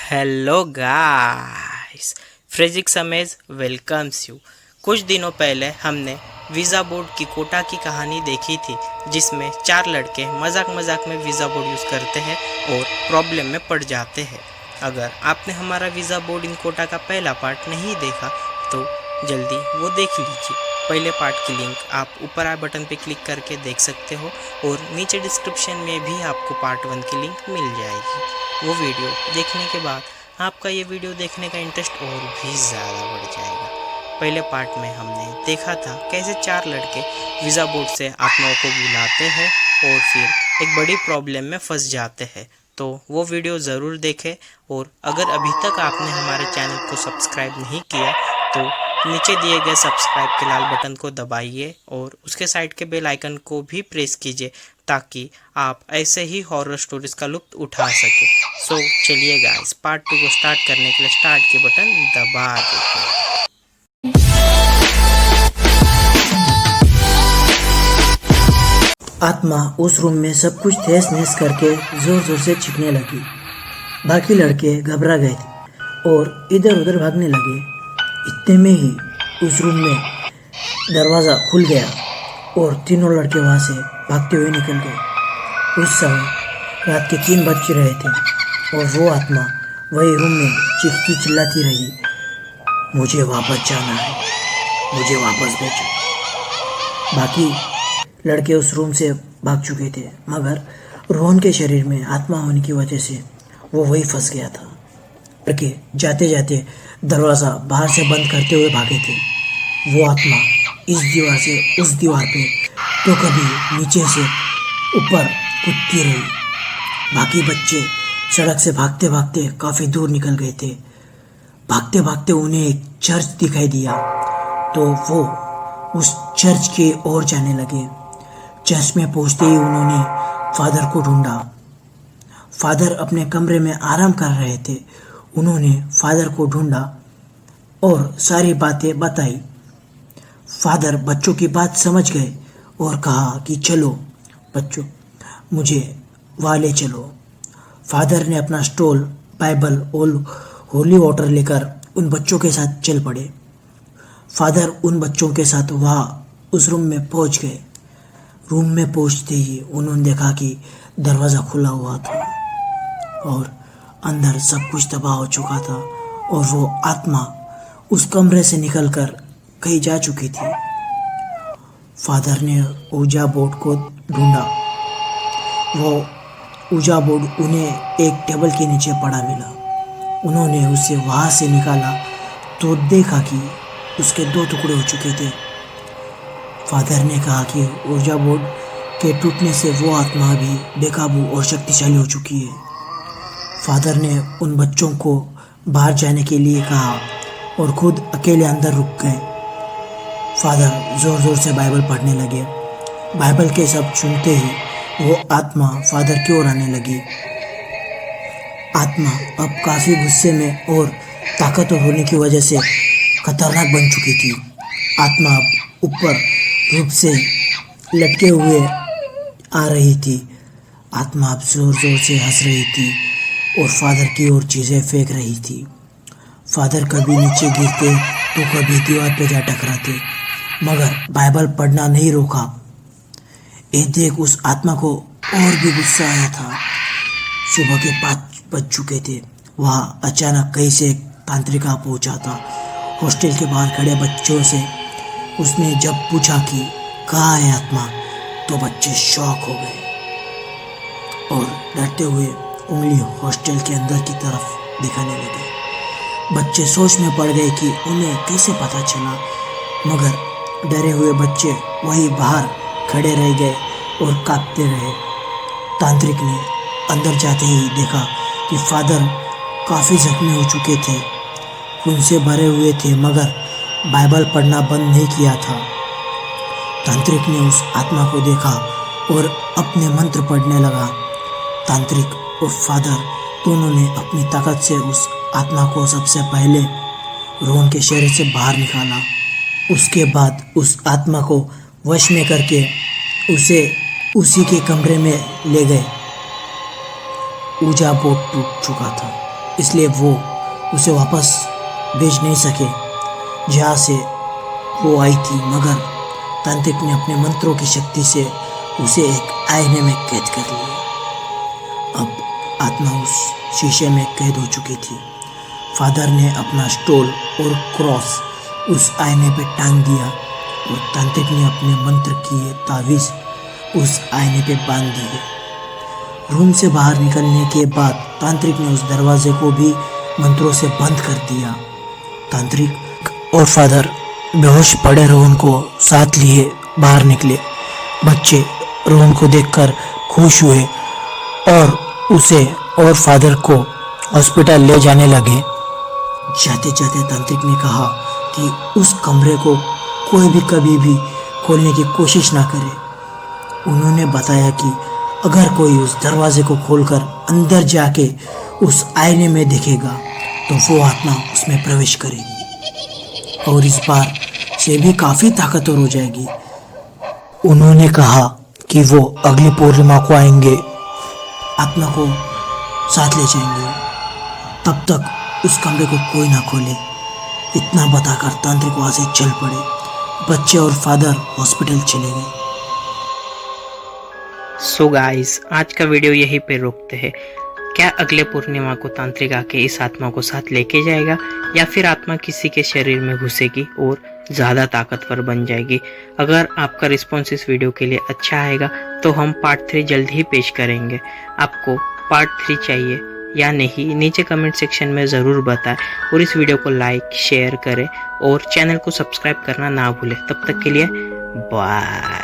Hello guys, physics amaze welcomes you. कुछ दिनों पहले हमने वीज़ा बोर्ड की कोटा की कहानी देखी थी, जिसमें 4 लड़के मजाक मजाक में वीज़ा बोर्ड यूज़ करते हैं और प्रॉब्लम में पड़ जाते हैं। अगर आपने हमारा वीज़ा बोर्ड इन कोटा का पहला पार्ट नहीं देखा तो जल्दी वो देख लीजिए। पहले पार्ट की लिंक आप ऊपर आए बटन पर क्लिक करके देख सकते हो और नीचे डिस्क्रिप्शन में भी आपको पार्ट 1 की लिंक मिल जाएगी। वो वीडियो देखने के बाद आपका ये वीडियो देखने का इंटरेस्ट और भी ज़्यादा बढ़ जाएगा। पहले पार्ट में हमने देखा था कैसे 4 लड़के वीज़ा बोर्ड से आत्माओं को बुलाते हैं और फिर एक बड़ी प्रॉब्लम में फंस जाते हैं। तो वो वीडियो ज़रूर देखें और अगर अभी तक आपने हमारे चैनल को सब्सक्राइब नहीं किया तो नीचे दिए गए सब्सक्राइब के लाल बटन को दबाइए और उसके साइड के बेल आइकन को भी प्रेस कीजिए ताकि आप ऐसे ही हॉरर स्टोरीज का लुत्फ उठा सके। सो चलिए गाइस, पार्ट 2 को स्टार्ट करने के लिए स्टार्ट के बटन दबा देते हैं। आत्मा उस रूम में सब कुछ तहस नहस करके जोर जोर से चीखने लगी। बाकी लड़के घबरा गए और इधर उधर भागने लगे। इतने में ही उस रूम में दरवाज़ा खुल गया और तीनों लड़के वहाँ से भागते हुए निकल गए। उस समय रात के 3 बज रहे थे और वो आत्मा वही रूम में चीखती चिल्लाती रही, मुझे वापस जाना है, मुझे वापस भेजो। बाकी लड़के उस रूम से भाग चुके थे, मगर रोहन के शरीर में आत्मा होने की वजह से वो वही फंस गया था। लड़के जाते जाते दरवाज़ा बाहर से बंद करते हुए भागे थे। वो आत्मा इस दीवार से उस दीवार पे तो कभी नीचे से ऊपर कूदती रही। बाकी बच्चे सड़क से भागते भागते काफ़ी दूर निकल गए थे। भागते भागते उन्हें एक चर्च दिखाई दिया तो वो उस चर्च की ओर जाने लगे। चर्च में पहुंचते ही उन्होंने फादर को ढूंढा। फादर अपने कमरे में आराम कर रहे थे। उन्होंने फादर को ढूंढा और सारी बातें बताई। फादर बच्चों की बात समझ गए और कहा कि चलो बच्चों, मुझे वहाँ ले चलो। फादर ने अपना स्टोल, बाइबल और होली वाटर लेकर उन बच्चों के साथ चल पड़े। फादर उन बच्चों के साथ वहाँ उस रूम में पहुँच गए। रूम में पहुँचते ही उन्होंने देखा कि दरवाज़ा खुला हुआ था और अंदर सब कुछ तबाह हो चुका था और वो आत्मा उस कमरे से निकलकर कहीं जा चुकी थी। फादर ने ऊजा बोर्ड को ढूंढा। वो ऊजा बोर्ड उन्हें एक टेबल के नीचे पड़ा मिला। उन्होंने उसे वहाँ से निकाला तो देखा कि उसके 2 टुकड़े हो चुके थे। फादर ने कहा कि ऊर्जा बोर्ड के टूटने से वो आत्मा भी बेकाबू और शक्तिशाली हो चुकी है। फादर ने उन बच्चों को बाहर जाने के लिए कहा और खुद अकेले अंदर रुक गए। फादर ज़ोर ज़ोर से बाइबल पढ़ने लगे। बाइबल के शब्द सुनते ही वो आत्मा फादर की ओर आने लगी। आत्मा अब काफ़ी गुस्से में और ताकतवर होने की वजह से खतरनाक बन चुकी थी। आत्मा अब ऊपर रूप से लटके हुए आ रही थी। आत्मा अब जोर जोर से हंस रही थी और फादर की ओर चीज़ें फेंक रही थी। फादर कभी नीचे गिरते तो कभी दीवार पे जा टकराते, मगर बाइबल पढ़ना नहीं रोका। ये देख उस आत्मा को और भी गुस्सा आया था। सुबह के 5 बज चुके थे। वहाँ अचानक कहीं से एक तांत्रिक आ पहुँचा था। हॉस्टल के बाहर खड़े बच्चों से उसने जब पूछा कि कहाँ है आत्मा, तो बच्चे शॉक हो गए और डरते हुए उंगली हॉस्टल के अंदर की तरफ दिखाने लगे। बच्चे सोच में पड़ गए कि उन्हें कैसे पता चला, मगर डरे हुए बच्चे वहीं बाहर खड़े रह गए और कांपते रहे। तांत्रिक ने अंदर जाते ही देखा कि फादर काफ़ी जख्मी हो चुके थे, खून से भरे हुए थे, मगर बाइबल पढ़ना बंद नहीं किया था। तांत्रिक ने उस आत्मा को देखा और अपने मंत्र पढ़ने लगा। तांत्रिक और फादर दोनों ने अपनी ताकत से उस आत्मा को सबसे पहले रोहन के शरीर से बाहर निकाला। उसके बाद उस आत्मा को वश में करके उसे उसी के कमरे में ले गए। ऊजा बोर्ड टूट चुका था। इसलिए वो उसे वापस भेज नहीं सके जहाँ से वो आई थी, मगर तांत्रिक ने अपने मंत्रों की शक्ति से उसे एक आईने में कैद कर लिया। अब आत्मा उस शीशे में कैद हो चुकी थी। फादर ने अपना स्टोल और क्रॉस उस आईने पे टांग दिया और तांत्रिक ने अपने मंत्र किए तावीज़ उस आईने पे बांध दिए। रूम से बाहर निकलने के बाद तांत्रिक ने उस दरवाजे को भी मंत्रों से बंद कर दिया। तांत्रिक और फादर बेहोश पड़े रोहन को साथ लिए बाहर निकले। बच्चे रोहन को देखकर खुश हुए और उसे और फादर को हॉस्पिटल ले जाने लगे। जाते जाते तांत्रिक ने कहा कि उस कमरे को कोई भी कभी भी खोलने की कोशिश ना करे। उन्होंने बताया कि अगर कोई उस दरवाजे को खोलकर अंदर जाके उस आईने में देखेगा तो वो आत्मा उसमें प्रवेश करेगी और इस बार से भी काफ़ी ताकतवर हो जाएगी। उन्होंने कहा कि वो अगली पूर्णिमा को आएंगे, आत्मा को साथ ले जाएंगे। तब तक उस कमरे को कोई ना खोले। इतना बताकर तांत्रिक वहाँ से चल पड़े। बच्चे और फादर हॉस्पिटल चले गए। सो गाइस, आज का वीडियो यहीं पे रोकते हैं। क्या अगले पूर्णिमा को तांत्रिक आके इस आत्मा को साथ लेके जाएगा या फिर आत्मा किसी के शरीर में घुसेगी और ज़्यादा ताकतवर बन जाएगी? अगर आपका रिस्पॉन्स इस वीडियो के लिए अच्छा आएगा तो हम पार्ट 3 जल्द ही पेश करेंगे। आपको पार्ट 3 चाहिए या नहीं, नीचे कमेंट सेक्शन में ज़रूर बताएं और इस वीडियो को लाइक शेयर करें और चैनल को सब्सक्राइब करना ना भूलें। तब तक के लिए बाय।